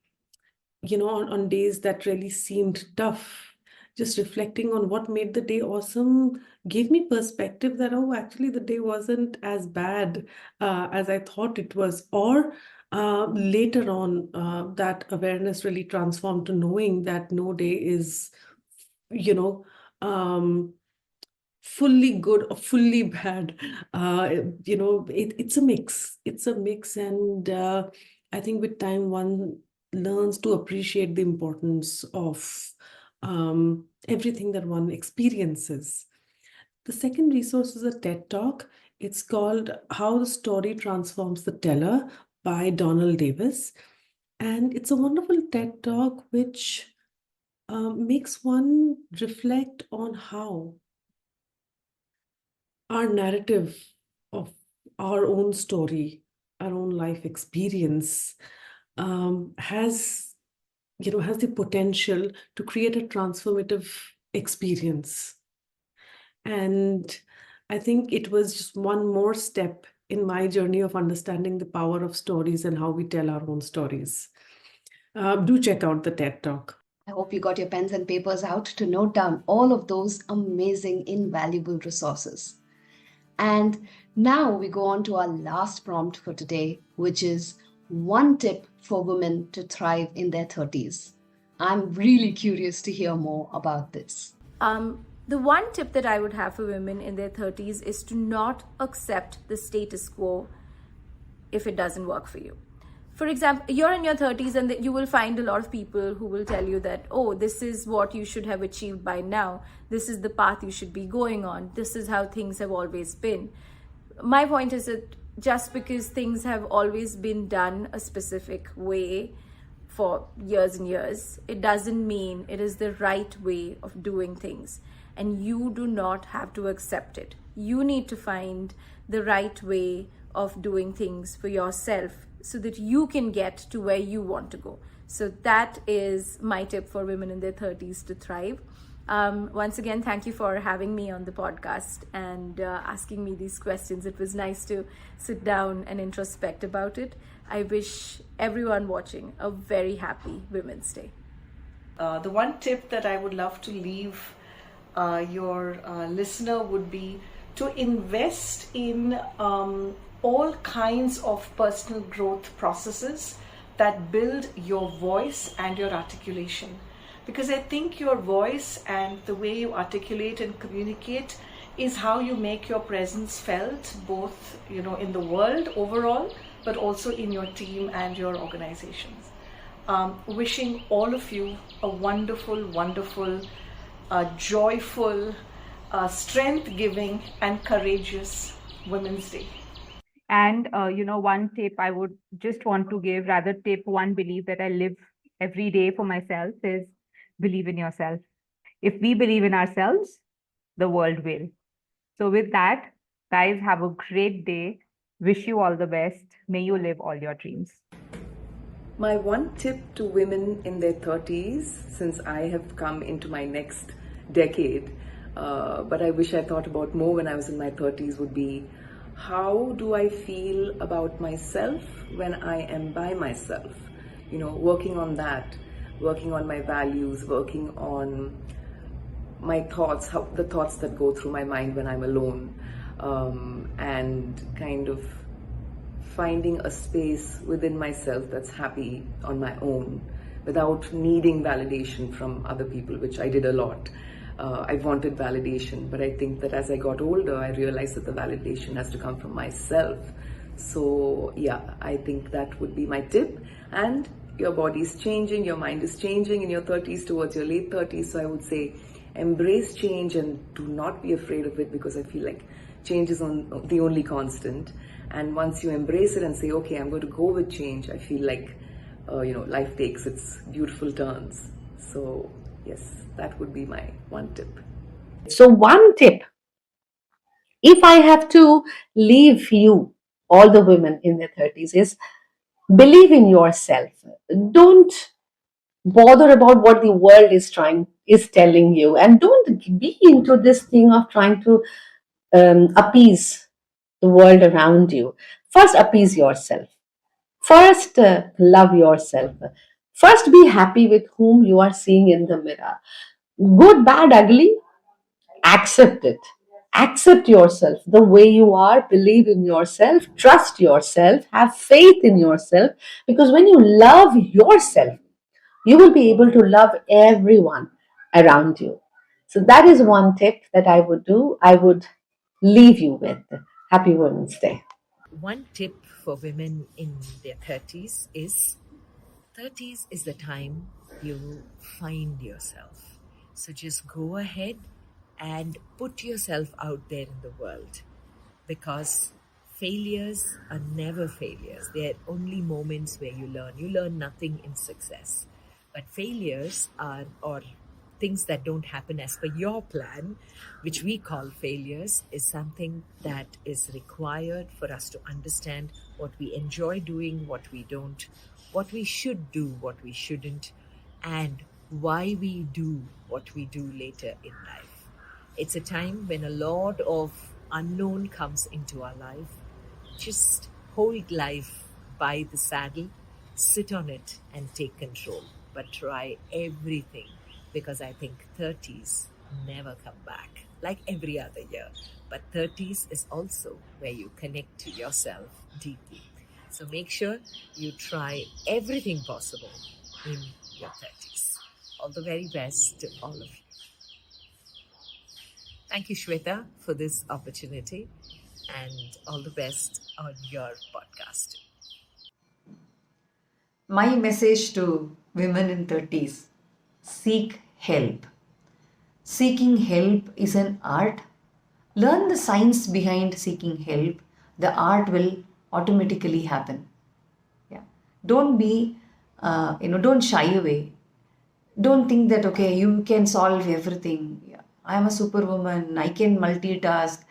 days that really seemed tough, just reflecting on what made the day awesome gave me perspective that, oh, actually the day wasn't as bad as I thought it was. Or later on, that awareness really transformed to knowing that no day is, um, fully good or fully bad. It's a mix. It's a mix. And I think with time, one learns to appreciate the importance of everything that one experiences. The second resource is a TED Talk. It's called How the Story Transforms the Teller by Donald Davis. And it's a wonderful TED Talk which makes one reflect on how our narrative of our own story, our own life experience, has the potential to create a transformative experience. And I think it was just one more step in my journey of understanding the power of stories and how we tell our own stories. Do check out the TED Talk. I hope you got your pens and papers out to note down all of those amazing, invaluable resources. And now we go on to our last prompt for today, which is one tip for women to thrive in their 30s. I'm really curious to hear more about this. The one tip that I would have for women in their 30s is to not accept the status quo if it doesn't work for you. For example, you're in your 30s and you will find a lot of people who will tell you that, oh, this is what you should have achieved by now. This is the path you should be going on. This is how things have always been. My point is that just because things have always been done a specific way for years and years, it doesn't mean it is the right way of doing things. And you do not have to accept it. You need to find the right way of doing things for yourself so that you can get to where you want to go. So that is my tip for women in their 30s to thrive. Once again, thank you for having me on the podcast and asking me these questions. It was nice to sit down and introspect about it. I wish everyone watching a very happy Women's Day. The one tip that I would love to leave your listener would be to invest in all kinds of personal growth processes that build your voice and your articulation. Because I think your voice and the way you articulate and communicate is how you make your presence felt, both in the world overall, but also in your team and your organizations. Wishing all of you a wonderful, wonderful, joyful, strength-giving and courageous Women's Day. And, one tip I would just want to give, rather tip one belief that I live every day for myself is believe in yourself. If we believe in ourselves, the world will. So with that, guys, have a great day. Wish you all the best. May you live all your dreams. My one tip to women in their 30s, since I have come into my next decade, but I wish I thought about more when I was in my 30s, would be, how do I feel about myself when I am by myself? Working on that, working on my values, working on my thoughts, the thoughts that go through my mind when I'm alone, and kind of finding a space within myself that's happy on my own without needing validation from other people, which I did a lot. I wanted validation, but I think that as I got older, I realized that the validation has to come from myself. So yeah, I think that would be my tip. And your body is changing, your mind is changing in your 30s towards your late 30s. So I would say embrace change and do not be afraid of it, because I feel like change is the only constant. And once you embrace it and say, okay, I'm going to go with change, I feel like life takes its beautiful turns. So yes, that would be my one tip. So, one tip, if I have to leave you, all the women in their 30s, is believe in yourself. Don't bother about what the world is telling you, and don't be into this thing of trying to appease the world around you. First, appease yourself. First, love yourself. First, be happy with whom you are seeing in the mirror. Good, bad, ugly, accept it. Accept yourself the way you are. Believe in yourself. Trust yourself. Have faith in yourself. Because when you love yourself, you will be able to love everyone around you. So, that is one tip that I would do. I would leave you with. Happy Women's Day. One tip for women in their 30s is 30s is the time you find yourself. So just go ahead and put yourself out there in the world, because failures are never failures. They are only moments where you learn. You learn nothing in success. But failures are, or things that don't happen as per your plan, which we call failures, is something that is required for us to understand what we enjoy doing, what we don't, what we should do, what we shouldn't, and why we do what we do later in life. It's a time when a lot of unknown comes into our life. Just hold life by the saddle, sit on it, and take control. But try everything, because I think 30s never come back like every other year. But 30s is also where you connect to yourself deeply. So make sure you try everything possible in your 30s. All the very best to all of you. Thank you, Shweta, for this opportunity, and all the best on your podcast. My message to women in 30s: seek help. Seeking help is an art. Learn the science behind seeking help. The art will automatically happen. Yeah. Don't be, don't shy away. Don't think that, okay, you can solve everything. Yeah. I'm a superwoman. I can multitask.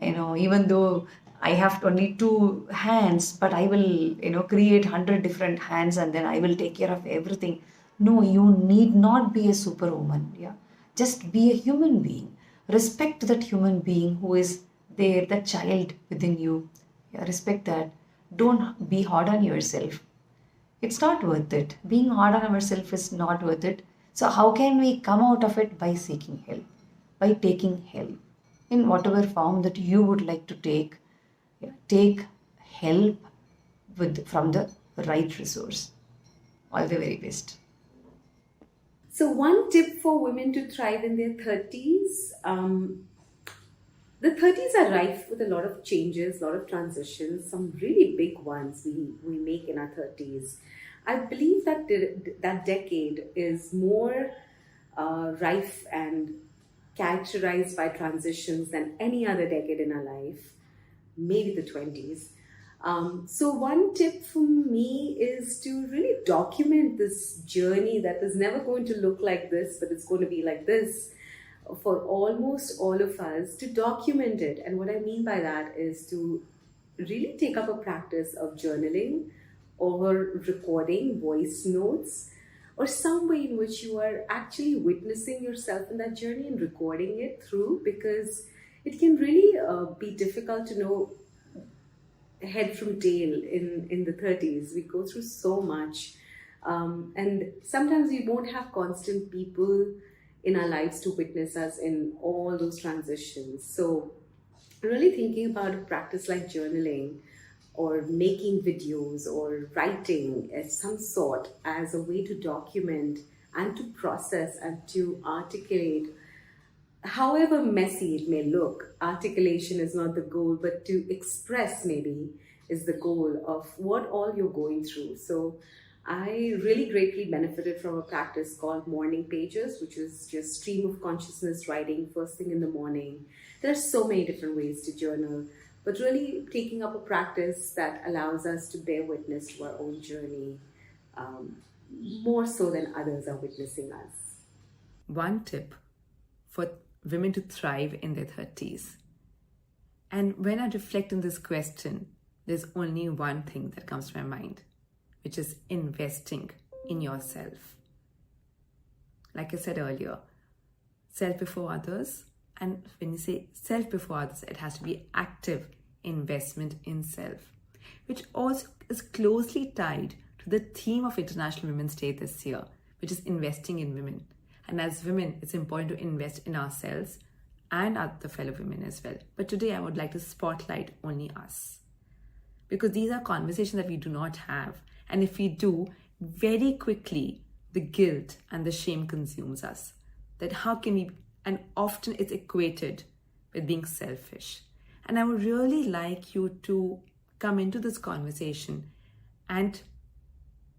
Even though I have only two hands, but I will, create 100 different hands and then I will take care of everything. No, you need not be a superwoman. Yeah. Just be a human being. Respect that human being who is there, that child within you. Yeah, respect that. Don't be hard on yourself. It's not worth it. Being hard on ourselves is not worth it. So, how can we come out of it? By seeking help, by taking help in whatever form that you would like to take. Yeah, take help from the right resource. All the very best. So, one tip for women to thrive in their 30s, the 30s are rife with a lot of changes, a lot of transitions, some really big ones we make in our 30s. I believe that that decade is more rife and characterized by transitions than any other decade in our life, maybe the 20s. So, one tip from me is to really document this journey that is never going to look like this, but it's going to be like this for almost all of us, to document it. And what I mean by that is to really take up a practice of journaling or recording voice notes or some way in which you are actually witnessing yourself in that journey and recording it through, because it can really be difficult to know head from tail in the 30s. We go through so much, and sometimes we won't have constant people in our lives to witness us in all those transitions. So really thinking about a practice like journaling or making videos or writing as some sort as a way to document and to process and to articulate. However messy it may look, articulation is not the goal, but to express maybe is the goal of what all you're going through. So I really greatly benefited from a practice called morning pages, which is just stream of consciousness writing first thing in the morning. There's so many different ways to journal, but really taking up a practice that allows us to bear witness to our own journey, um, more so than others are witnessing us. One tip for women to thrive in their 30s. And when I reflect on this question, there's only one thing that comes to my mind, which is investing in yourself. Like I said earlier, self before others. And when you say self before others, it has to be active investment in self, which also is closely tied to the theme of International Women's Day this year, which is investing in women. And as women, it's important to invest in ourselves and other fellow women as well. But today I would like to spotlight only us, because these are conversations that we do not have. And if we do, very quickly, the guilt and the shame consumes us. That how can we, and often it's equated with being selfish. And I would really like you to come into this conversation and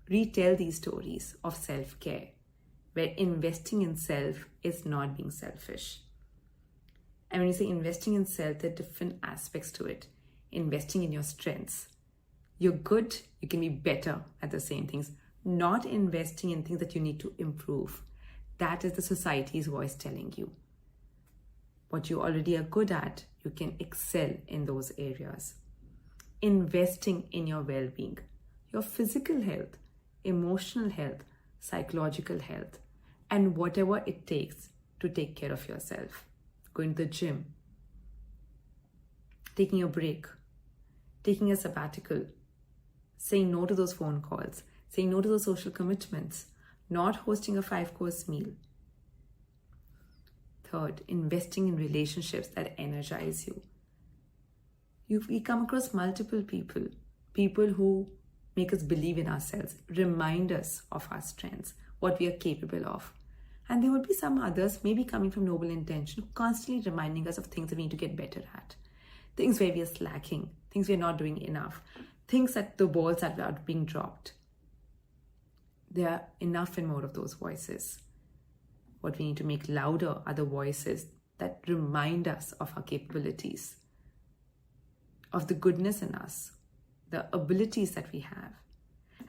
retell these stories of self-care, where investing in self is not being selfish. And when you say investing in self, there are different aspects to it. Investing in your strengths. You're good, you can be better at the same things. Not investing in things that you need to improve. That is the society's voice telling you. What you already are good at, you can excel in those areas. Investing in your well-being, your physical health, emotional health, psychological health, and whatever it takes to take care of yourself. Going to the gym, taking a break, taking a sabbatical, saying no to those phone calls, saying no to those social commitments, not hosting a 5-course meal. Third, investing in relationships that energize you. We come across multiple people who make us believe in ourselves, remind us of our strengths, what we are capable of. And there would be some others, maybe coming from noble intention, constantly reminding us of things that we need to get better at, things where we are slacking, things we're not doing enough, things that the balls that are being dropped. There are enough and more of those voices. What we need to make louder are the voices that remind us of our capabilities, of the goodness in us, the abilities that we have.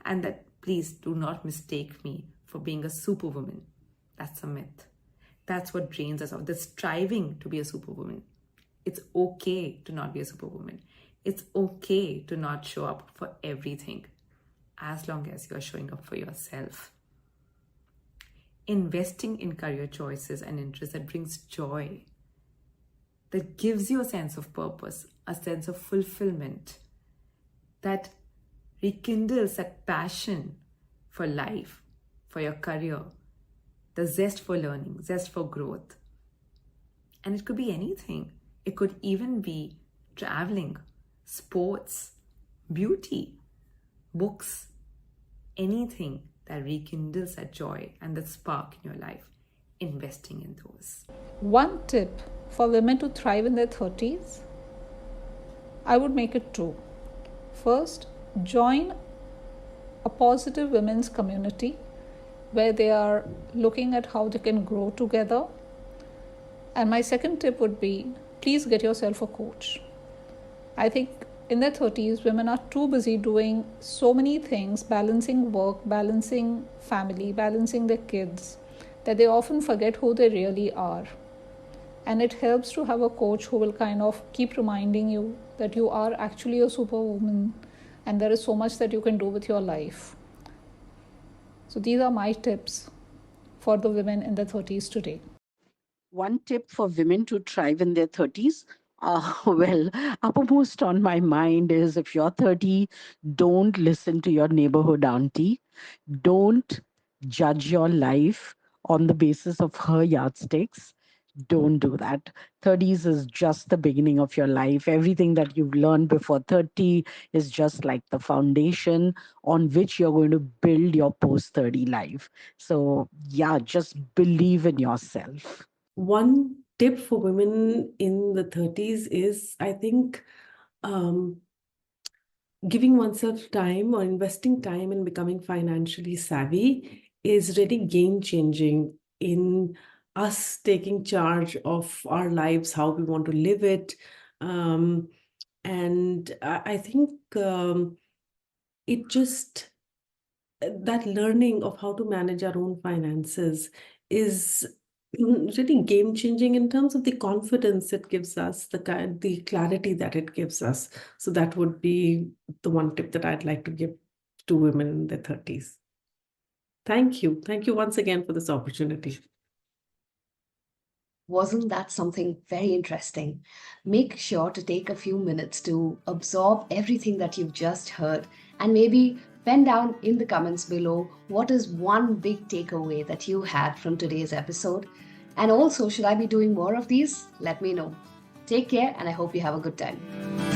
And that, please do not mistake me for being a superwoman. That's a myth. That's what drains us of the striving to be a superwoman. It's okay to not be a superwoman. It's okay to not show up for everything, as long as you're showing up for yourself. Investing in career choices and interests that brings joy, that gives you a sense of purpose, a sense of fulfillment, that rekindles that passion for life, for your career, the zest for learning, zest for growth. And it could be anything. It could even be traveling, sports, beauty, books, anything that rekindles that joy and that spark in your life. Investing in those. One tip for women to thrive in their 30s, I would make it 2. First, join a positive women's community where they are looking at how they can grow together. And my second tip would be, please get yourself a coach. I think in their 30s, women are too busy doing so many things, balancing work, balancing family, balancing their kids, that they often forget who they really are. And it helps to have a coach who will kind of keep reminding you that you are actually a superwoman and there is so much that you can do with your life. So these are my tips for the women in their 30s today. One tip for women to thrive in their 30s. Well, uppermost on my mind is if you're 30, don't listen to your neighborhood auntie. Don't judge your life on the basis of her yardsticks. Don't do that. 30s is just the beginning of your life. Everything that you've learned before 30 is just like the foundation on which you're going to build your post 30 life. So, yeah, just believe in yourself. One tip for women in the 30s is, I think, giving oneself time or investing time in becoming financially savvy is really game changing in us taking charge of our lives, how we want to live it. And I think it just that learning of how to manage our own finances is really game changing in terms of the confidence it gives us, the clarity that it gives us. So that would be the one tip that I'd like to give to women in their 30s. Thank you. Thank you once again for this opportunity. Wasn't that something very interesting? Make sure to take a few minutes to absorb everything that you've just heard and maybe pen down in the comments below what is one big takeaway that you had from today's episode. And also, should I be doing more of these? Let me know. Take care, and I hope you have a good time.